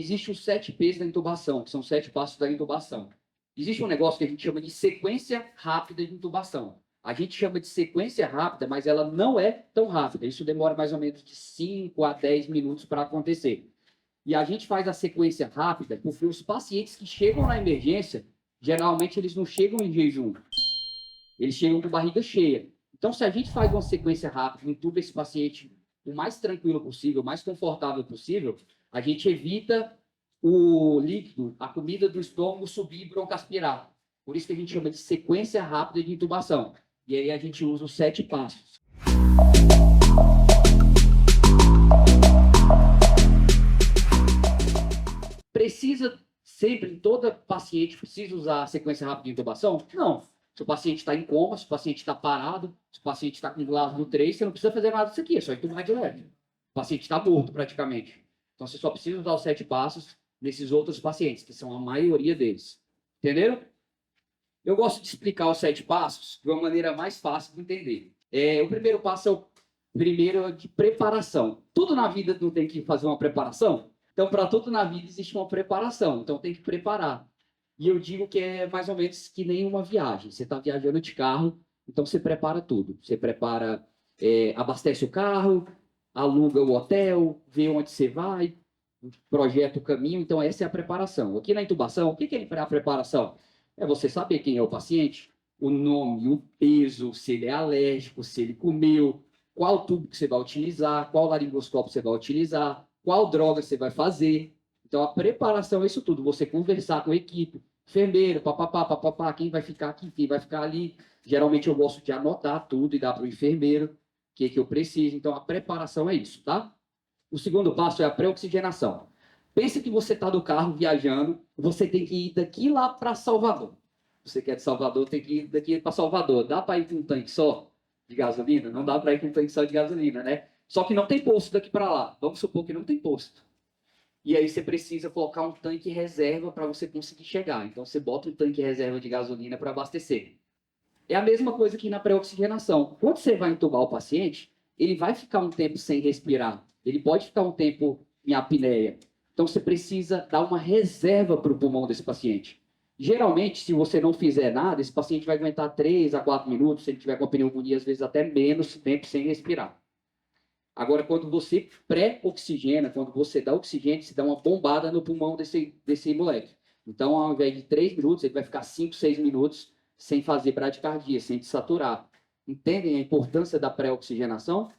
Existem os 7 P's da intubação, que são 7 passos da intubação. Existe um negócio que a gente chama de sequência rápida de intubação. A gente chama de sequência rápida, mas ela não é tão rápida. Isso demora mais ou menos de 5 a 10 minutos para acontecer. E a gente faz a sequência rápida porque os pacientes que chegam na emergência, geralmente eles não chegam em jejum. Eles chegam com barriga cheia. Então, se a gente faz uma sequência rápida, intuba esse paciente o mais tranquilo possível, o mais confortável possível, a gente evita o líquido, a comida do estômago subir e broncoaspirar. Por isso que a gente chama de sequência rápida de intubação. E aí a gente usa os 7 passos. Precisa sempre, toda paciente precisa usar a sequência rápida de intubação? Não. Se o paciente está em coma, se o paciente está parado, se o paciente está com gláuculo 3, você não precisa fazer nada disso aqui, é só entubar direto. O paciente está morto praticamente. Então você só precisa usar os 7 passos nesses outros pacientes, que são a maioria deles. Entenderam? Eu gosto de explicar os 7 passos de uma maneira mais fácil de entender. O primeiro passo é o primeiro de preparação. Tudo na vida não tem que fazer uma preparação? Então, para tudo na vida existe uma preparação. Então, tem que preparar. E eu digo que é mais ou menos que nem uma viagem. Você está viajando de carro, então você prepara tudo. Você prepara, abastece o carro, aluga o hotel, vê onde você vai, projeta o caminho. Então, essa é a preparação. Aqui na intubação, o que é a preparação? É você saber quem é o paciente, o nome, o peso, se ele é alérgico, se ele comeu, qual tubo que você vai utilizar, qual laringoscópio você vai utilizar, qual droga você vai fazer. Então, a preparação é isso tudo. Você conversar com a equipe, enfermeiro, papapá, quem vai ficar aqui, quem vai ficar ali. Geralmente, eu gosto de anotar tudo e dar para o enfermeiro o que eu preciso. Então, a preparação é isso, tá? O segundo passo é a pré-oxigenação. Pensa que você está no carro viajando, você tem que ir daqui lá para Salvador. Você que é de Salvador, tem que ir daqui para Salvador. Dá para ir com um tanque só de gasolina? Não dá para ir com um tanque só de gasolina, né? Só que não tem posto daqui para lá. Vamos supor que não tem posto. E aí você precisa colocar um tanque reserva para você conseguir chegar. Então você bota um tanque reserva de gasolina para abastecer. É a mesma coisa que na pré-oxigenação. Quando você vai entubar o paciente, ele vai ficar um tempo sem respirar. Ele pode ficar um tempo em apneia. Então, você precisa dar uma reserva para o pulmão desse paciente. Geralmente, se você não fizer nada, esse paciente vai aguentar 3 a 4 minutos, se ele tiver com pneumonia, às vezes até menos tempo sem respirar. Agora, quando você pré-oxigena, quando você dá oxigênio, você dá uma bombada no pulmão desse moleque. Então, ao invés de 3 minutos, ele vai ficar 5, 6 minutos sem fazer bradicardia, sem desaturar. Entendem a importância da pré-oxigenação?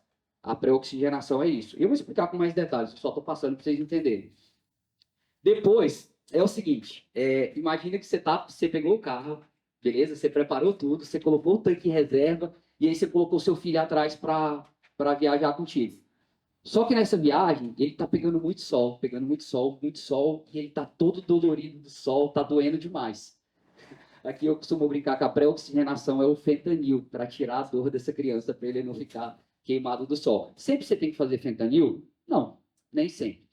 A pré-oxigenação é isso. Eu vou explicar com mais detalhes, eu só estou passando para vocês entenderem. Depois, é o seguinte, imagina que você pegou o carro, beleza? Você preparou tudo, você colocou o tanque em reserva, e aí você colocou o seu filho atrás para viajar contigo. Só que nessa viagem, ele está pegando muito sol, e ele está todo dolorido do sol, está doendo demais. Aqui eu costumo brincar que a pré-oxigenação é o fentanil, para tirar a dor dessa criança, para ele não ficar queimado do sol. Sempre você tem que fazer fentanil? Não, nem sempre.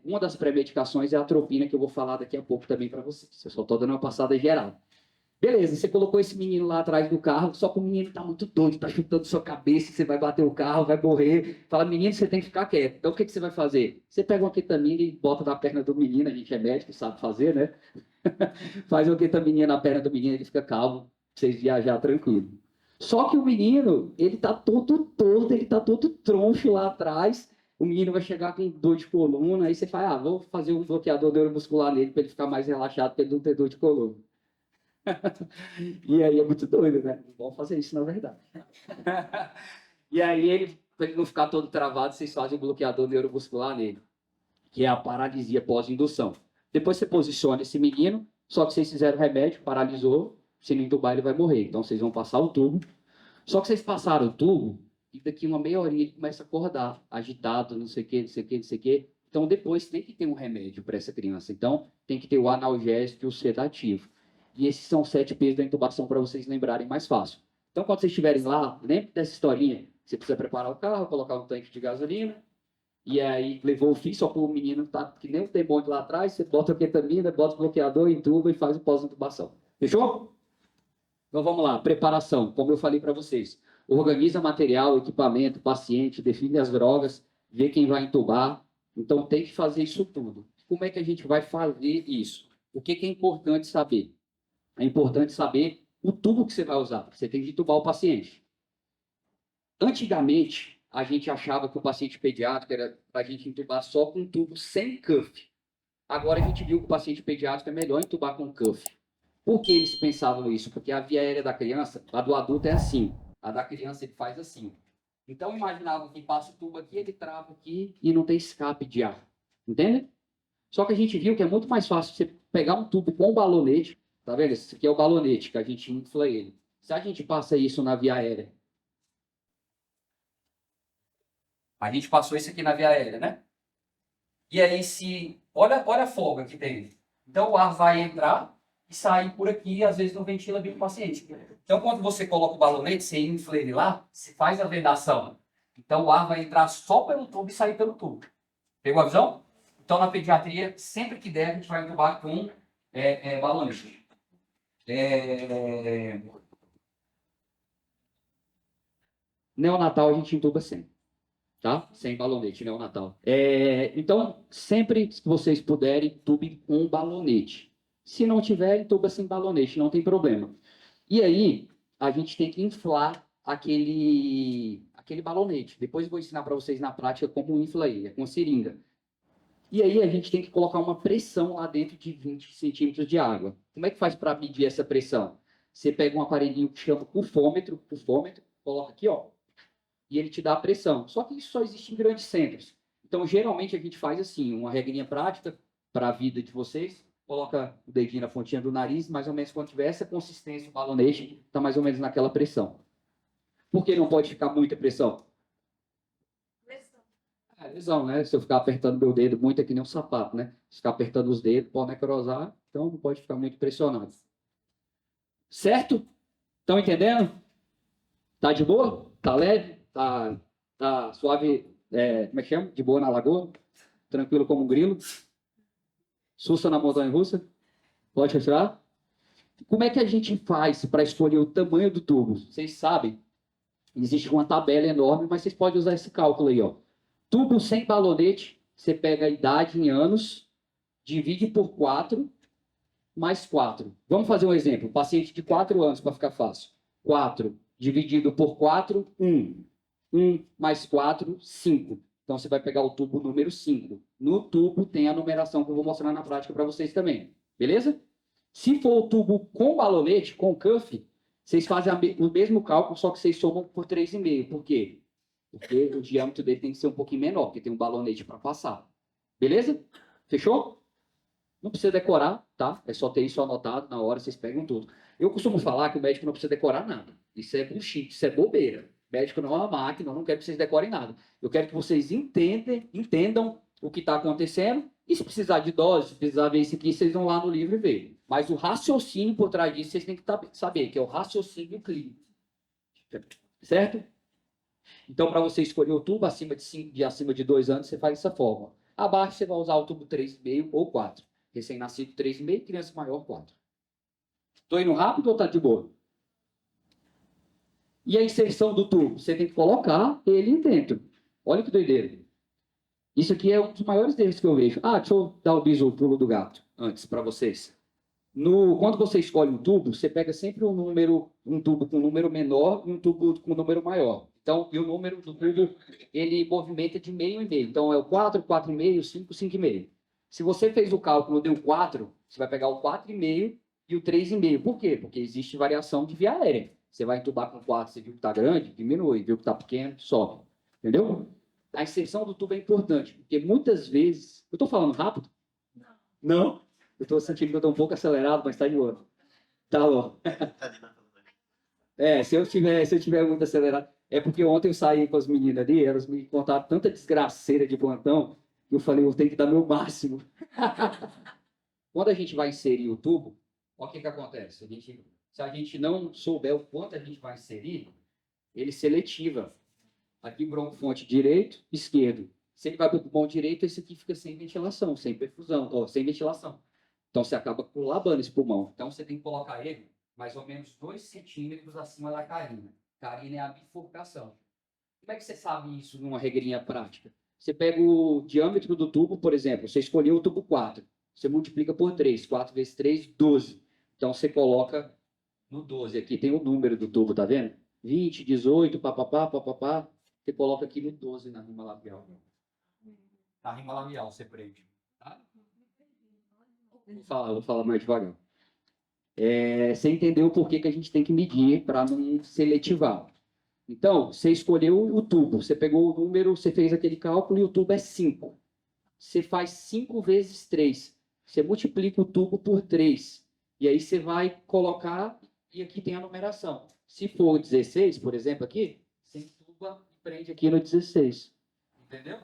Uma das pré-medicações é a atropina, que eu vou falar daqui a pouco também para vocês. Eu só estou dando uma passada geral. Beleza, você colocou esse menino lá atrás do carro, só que o menino está muito doido, está chutando sua cabeça, você vai bater o carro, vai morrer. Fala, menino, você tem que ficar quieto. Então, o que você vai fazer? Você pega uma ketamina e bota na perna do menino, a gente é médico, sabe fazer, né? Faz uma ketamininha na perna do menino, ele fica calmo, pra vocês viajar tranquilo. Só que o menino, ele tá todo torto, ele tá todo troncho lá atrás. O menino vai chegar com dor de coluna, aí você fala, vou fazer um bloqueador neuromuscular nele para ele ficar mais relaxado, para ele não ter dor de coluna. E aí é muito doido, né? Vamos fazer isso, na verdade. E aí, para ele não ficar todo travado, vocês fazem um bloqueador neuromuscular nele, que é a paralisia pós-indução. Depois você posiciona esse menino, só que vocês fizeram o remédio, paralisou, se não entubar ele vai morrer. Então vocês vão passar o tubo. Só que vocês passaram o tubo, e daqui uma meia horinha ele começa a acordar, agitado, não sei o quê. Então depois tem que ter um remédio para essa criança. Então tem que ter o analgésico e o sedativo. E esses são os 7 P's da intubação para vocês lembrarem mais fácil. Então quando vocês estiverem lá, lembre dessa historinha. Você precisa preparar o carro, colocar um tanque de gasolina, e aí levou o filho, só que o menino tá que nem um demônio lá atrás, você bota a ketamina, bota o bloqueador, entuba e faz o pós-intubação. Fechou? Então vamos lá, preparação, como eu falei para vocês. Organiza material, equipamento, paciente, define as drogas, vê quem vai entubar. Então tem que fazer isso tudo. como é que a gente vai fazer isso? O que é importante saber? É importante saber o tubo que você vai usar. Você tem que entubar o paciente. Antigamente, a gente achava que o paciente pediátrico era para a gente entubar só com um tubo sem cuff. Agora a gente viu que o paciente pediátrico é melhor entubar com cuff. Por que eles pensavam isso? Porque a via aérea da criança, a do adulto é assim. A da criança ele faz assim. Então imaginavam que passa o tubo aqui, ele trava aqui e não tem escape de ar. Entende? Só que a gente viu que é muito mais fácil você pegar um tubo com balonete. Tá vendo? Esse aqui é o balonete que a gente infla ele. Se a gente passa isso na via aérea. A gente passou isso aqui na via aérea, né? E aí se... Olha a folga que tem. Então o ar vai entrar e sair por aqui, e às vezes não ventila bem o paciente. Então, quando você coloca o balonete, você infla ele lá, se faz a vedação. Então, o ar vai entrar só pelo tubo e sair pelo tubo. Pegou a visão? Então, na pediatria, sempre que der, a gente vai entubar com balonete. Neonatal, a gente entuba sempre. Tá? Sem balonete, neonatal. Então, sempre que vocês puderem, entubem com balonete. Se não tiver, entuba sem balonete, não tem problema. E aí, a gente tem que inflar aquele balonete. Depois eu vou ensinar para vocês na prática como infla ele, é com seringa. E aí, a gente tem que colocar uma pressão lá dentro de 20 centímetros de água. Como é que faz para medir essa pressão? Você pega um aparelhinho que chama pufômetro, coloca aqui, ó, e ele te dá a pressão. Só que isso só existe em grandes centros. Então, geralmente, a gente faz assim, uma regrinha prática para a vida de vocês. Coloca o dedinho na pontinha do nariz, mais ou menos quando tiver essa consistência, o balonete está mais ou menos naquela pressão. Por que não pode ficar muita pressão? Lesão, né? Se eu ficar apertando meu dedo muito, é que nem um sapato, né? Se ficar apertando os dedos, pode necrosar, então não pode ficar muito pressionado. Certo? Estão entendendo? Tá de boa? Tá leve? Tá suave? Como é que chama? De boa na lagoa? Tranquilo como um grilo? Sussa na montanha russa? Pode retirar? Como é que a gente faz para escolher o tamanho do tubo? Vocês sabem, existe uma tabela enorme, mas vocês podem usar esse cálculo aí, ó. Tubo sem balonete, você pega a idade em anos, divide por 4, mais 4. Vamos fazer um exemplo. Paciente de 4 anos, para ficar fácil. 4 dividido por 4, 1. 1 mais 4, 5. Então, você vai pegar o tubo número 5. No tubo tem a numeração que eu vou mostrar na prática para vocês também. Beleza? Se for o tubo com balonete, com cuff, vocês fazem o mesmo cálculo, só que vocês somam por 3,5. Por quê? Porque o diâmetro dele tem que ser um pouquinho menor, porque tem um balonete para passar. Beleza? Fechou? Não precisa decorar, tá? É só ter isso anotado na hora, vocês pegam tudo. Eu costumo falar que o médico não precisa decorar nada. Isso é bullshit, isso é bobeira. O médico não é uma máquina, eu não quero que vocês decorem nada. Eu quero que vocês entendam o que está acontecendo. E se precisar de dose, se precisar ver isso aqui, vocês vão lá no livro e ver. Mas o raciocínio por trás disso, vocês têm que saber, que é o raciocínio clínico. Certo? Então, para você escolher o tubo acima de 2 anos, você faz dessa forma. Abaixo, você vai usar o tubo 3,5 ou 4. Recém-nascido 3,5, criança maior 4. Estou indo rápido ou está de boa? E a inserção do tubo? Você tem que colocar ele dentro. Olha que doideira. Isso aqui é um dos maiores erros que eu vejo. Deixa eu dar o bisu, o pulo do gato, antes, para vocês. Quando você escolhe um tubo, você pega sempre um tubo com um número menor e um tubo com um número maior. Então, e o número do tubo, ele movimenta de meio em meio. Então, é o 4, 4,5, 5, 5,5. Se você fez o cálculo, deu 4, você vai pegar o 4,5 e o 3,5. Por quê? Porque existe variação de via aérea. Você vai entubar com 4, você viu que está grande, diminui. Viu que está pequeno, sobe. Entendeu? A inserção do tubo é importante, porque muitas vezes... Eu estou falando rápido? Não? Eu estou sentindo que eu estou um pouco acelerado, mas está de boa. Tá bom. Se eu tiver muito acelerado... É porque ontem eu saí com as meninas ali, elas me contaram tanta desgraceira de plantão, que eu falei, eu tenho que dar meu máximo. Quando a gente vai inserir o tubo, olha o que acontece. Se a gente não souber o quanto a gente vai inserir, ele seletiva. Aqui, broncofonte direito, esquerdo. Se ele vai para o pulmão direito, esse aqui fica sem ventilação, sem perfusão, sem ventilação. Então, você acaba colabando esse pulmão. Então, você tem que colocar ele mais ou menos 2 centímetros acima da carina. Carina é a bifurcação. Como é que você sabe isso numa regrinha prática? Você pega o diâmetro do tubo, por exemplo, você escolheu o tubo 4. Você multiplica por 3. 4 vezes 3, 12. Então, você coloca no 12 aqui. Tem o número do tubo, tá vendo? 20, 18, papapá, papapá. Você coloca aqui no 12 na rima labial. Na rima labial, você prende. Tá? Vou falar mais devagar. Você entendeu por que a gente tem que medir para não seletivar. Então, você escolheu o tubo, você pegou o número, você fez aquele cálculo e o tubo é 5. Você faz 5 vezes 3. Você multiplica o tubo por 3. E aí você vai colocar, e aqui tem a numeração. Se for 16, por exemplo, aqui, você entuba e prende aqui no 16. Entendeu?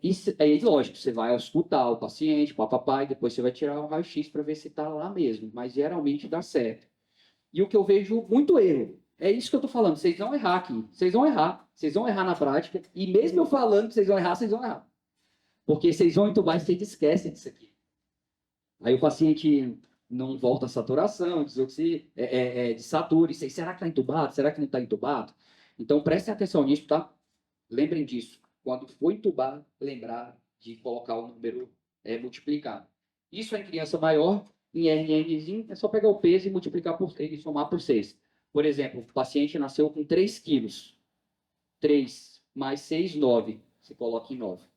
Isso, lógico, você vai escutar o paciente, papapá, e depois você vai tirar o raio-x para ver se está lá mesmo. Mas geralmente dá certo. E o que eu vejo muito erro. É isso que eu estou falando. Vocês vão errar aqui. Vocês vão errar. Vocês vão errar na prática. E mesmo eu falando que vocês vão errar, vocês vão errar. Porque vocês vão entubar e vocês esquecem disso aqui. Aí o paciente não volta a saturação, desatura. Será que está entubado? Será que não está entubado? Então prestem atenção nisso, tá? Lembrem disso. Quando for entubar, lembrar de colocar o número multiplicado. Isso é em criança maior. Em RNzinho, é só pegar o peso e multiplicar por 3 e somar por 6. Por exemplo, o paciente nasceu com 3 quilos. 3 mais 6, 9. Você coloca em 9.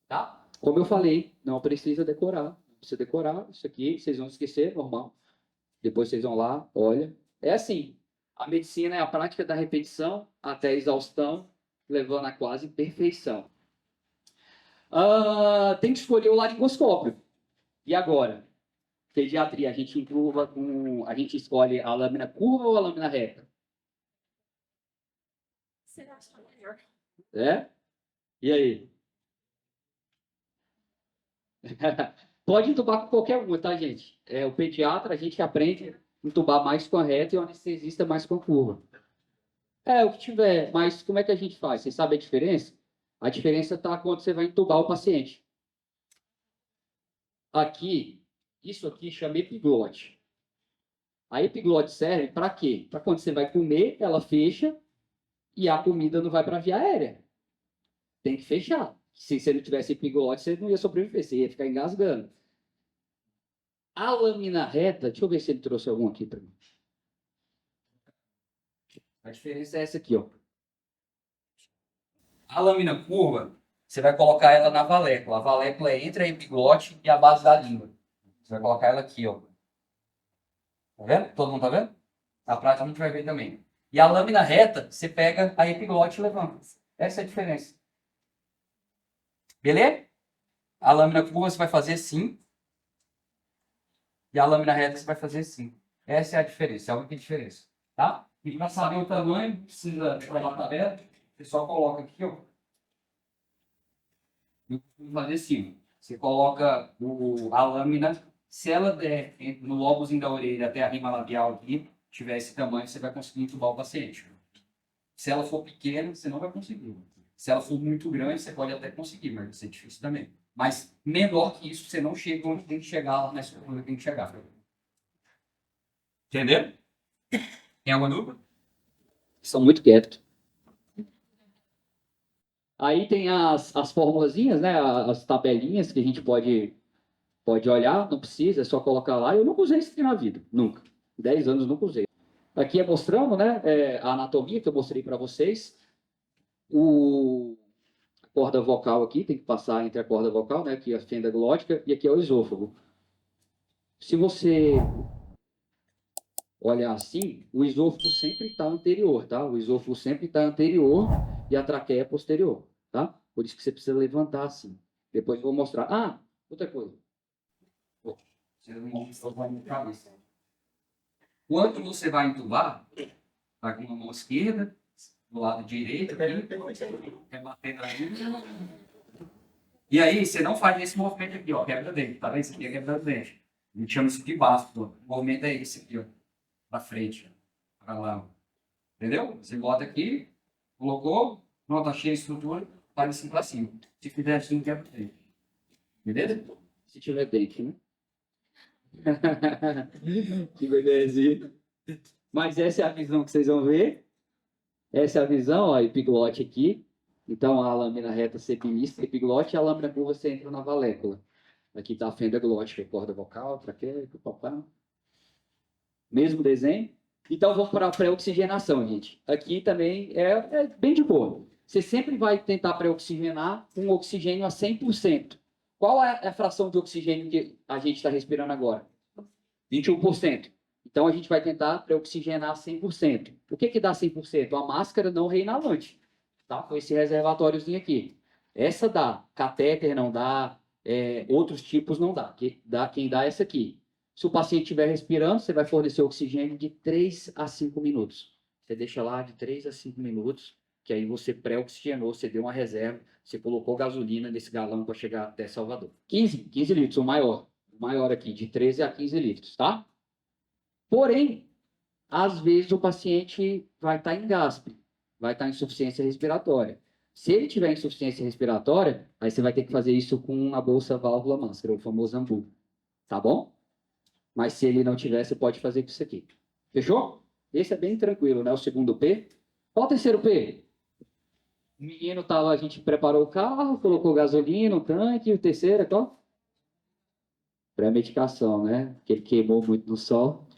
Tá? Como eu falei, não precisa decorar. Não precisa decorar. Isso aqui, vocês vão esquecer, normal. Depois vocês vão lá, olha. É assim. A medicina é a prática da repetição até a exaustão, levando a quase perfeição. Tem que escolher o laringoscópio. E agora? Pediatria, a gente escolhe a lâmina curva ou a lâmina reta? Será que é melhor? É? E aí? Pode entubar com qualquer uma, tá, gente? O pediatra, a gente aprende a entubar mais com a reta e o anestesista mais com a curva. O que tiver. Mas como é que a gente faz? Vocês sabem a diferença? A diferença está quando você vai entubar o paciente. Aqui, isso aqui chama epiglote. A epiglote serve para quê? Para quando você vai comer, ela fecha e a comida não vai para a via aérea. Tem que fechar. Se você não tivesse epiglote, você não ia sobreviver, você ia ficar engasgando. A lâmina reta, deixa eu ver se ele trouxe algum aqui para mim. A diferença é essa aqui, ó. A lâmina curva, você vai colocar ela na valécula. A valécula é entre a epiglote e a base da língua. Você vai colocar ela aqui, ó. Tá vendo? Todo mundo tá vendo? Na prática a gente vai ver também. E a lâmina reta, você pega a epiglote e levanta. Essa é a diferença. Beleza? A lâmina curva você vai fazer assim. E a lâmina reta você vai fazer assim. Essa é a diferença, é a única diferença. Tá? E para saber o tamanho, precisa provar a tabela. Você só coloca aqui, ó. Eu costumo fazer assim. Você coloca a lâmina. Se ela der no lóbulozinho da orelha até a rima labial aqui, tiver esse tamanho, você vai conseguir entubar o paciente. Se ela for pequena, você não vai conseguir. Se ela for muito grande, você pode até conseguir, mas vai ser difícil também. Mas menor que isso, você não chega onde tem que chegar, na estrutura que tem que chegar. Entendeu? Tem alguma dúvida? São muito quietos. Aí tem as formulazinhas, né? As tabelinhas que a gente pode olhar, não precisa, é só colocar lá. Eu nunca usei isso aqui na vida, nunca. 10 anos nunca usei. Aqui é mostrando, né, a anatomia que eu mostrei para vocês. A corda vocal aqui, tem que passar entre a corda vocal, né, aqui a fenda glótica, e aqui é o esôfago. Se você olhar assim, o esôfago sempre está anterior, tá? O esôfago sempre está anterior e a traqueia é posterior, tá? Por isso que você precisa levantar assim. Depois eu vou mostrar. Outra coisa. Quando você vai entubar, vai com a mão esquerda, do lado direito, quer bater na língua. E aí, você não faz esse movimento aqui, ó, quebra-dente, tá vendo? Isso aqui é quebra-dente. A gente chama isso de básico. O movimento é esse aqui, ó, pra frente, pra lá. Entendeu? Você bota aqui, colocou, pronto, achei a estrutura, faz assim pra cima. Se fizer assim, quebra-dente. Beleza? Se tiver dente, né? Que beleza. Mas essa é a visão que vocês vão ver. Essa é a visão, ó, epiglote aqui. Então, a lâmina reta você belisca a epiglote e a lâmina curva você entra na valécula. Aqui está a fenda glótica, corda vocal, traqueia, papá. Mesmo desenho. Então, vamos para a pré-oxigenação, gente. Aqui também é bem de boa. Você sempre vai tentar pré-oxigenar com oxigênio a 100%. Qual é a fração de oxigênio que a gente está respirando agora? 21%. Então, a gente vai tentar pré-oxigenar 100%. O que dá 100%? A máscara não reinalante. Tá? Com esse reservatóriozinho aqui. Essa dá. Catéter não dá. Outros tipos não dá. Quem dá é essa aqui. Se o paciente estiver respirando, você vai fornecer oxigênio de 3 a 5 minutos. Você deixa lá de 3 a 5 minutos, que aí você pré-oxigenou, você deu uma reserva, você colocou gasolina nesse galão para chegar até Salvador. 15 litros, o maior aqui, de 13 a 15 litros, tá? Porém, às vezes o paciente vai estar em gaspe, vai estar em insuficiência respiratória. Se ele tiver insuficiência respiratória, aí você vai ter que fazer isso com a bolsa válvula máscara, o famoso AMBU, tá bom? Mas se ele não tiver, você pode fazer com isso aqui. Fechou? Esse é bem tranquilo, né? O segundo P. Qual o terceiro P? O menino tava, a gente preparou o carro, colocou gasolina no tanque, o terceiro é qual? Pré-medicação, né? Que ele queimou muito no sol.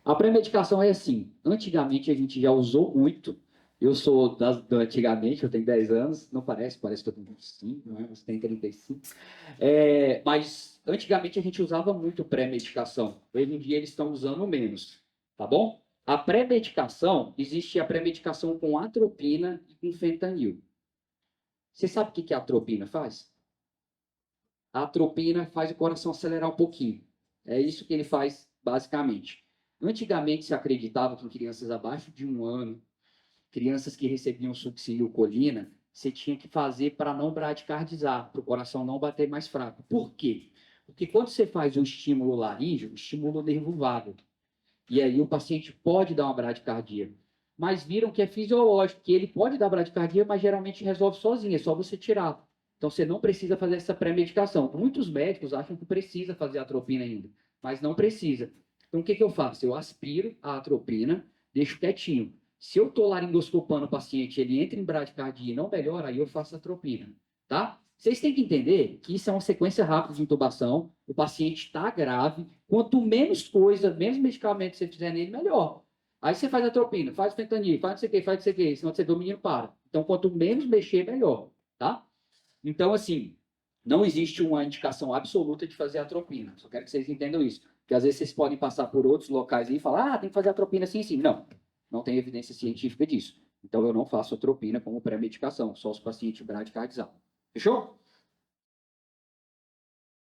A pré-medicação é assim. Antigamente a gente já usou muito. Eu sou do antigamente, eu tenho 10 anos. Não parece, parece que eu tenho 25, né? Você tem 35. Mas antigamente a gente usava muito pré-medicação. Hoje em dia eles estão usando menos, tá bom? A pré-medicação, existe a pré-medicação com atropina e com fentanil. Você sabe o que a atropina faz? A atropina faz o coração acelerar um pouquinho. É isso que ele faz, basicamente. Antigamente se acreditava que em crianças abaixo de 1 ano, crianças que recebiam succinilcolina, você tinha que fazer para não bradicardizar, para o coração não bater mais fraco. Por quê? Porque quando você faz um estímulo laríngeo, estimula o nervo vago. E aí o paciente pode dar uma bradicardia. Mas viram que é fisiológico, que ele pode dar bradicardia, mas geralmente resolve sozinho, é só você tirar. Então você não precisa fazer essa pré-medicação. Muitos médicos acham que precisa fazer atropina ainda, mas não precisa. Então o que eu faço? Eu aspiro a atropina, deixo quietinho. Se eu estou laringoscopando o paciente, ele entra em bradicardia e não melhora, aí eu faço atropina, tá? Vocês têm que entender que isso é uma sequência rápida de intubação, o paciente está grave, quanto menos coisa, menos medicamento você fizer nele, melhor. Aí você faz atropina, faz fentanil, faz não sei o que, faz não sei o que, senão você vê o menino para. Então, quanto menos mexer, melhor, tá? Então, assim, não existe uma indicação absoluta de fazer atropina. Só quero que vocês entendam isso. Porque às vezes vocês podem passar por outros locais e falar, tem que fazer atropina sim, sim. Não, não tem evidência científica disso. Então, eu não faço atropina como pré-medicação, só os pacientes bradicardizados. Fechou?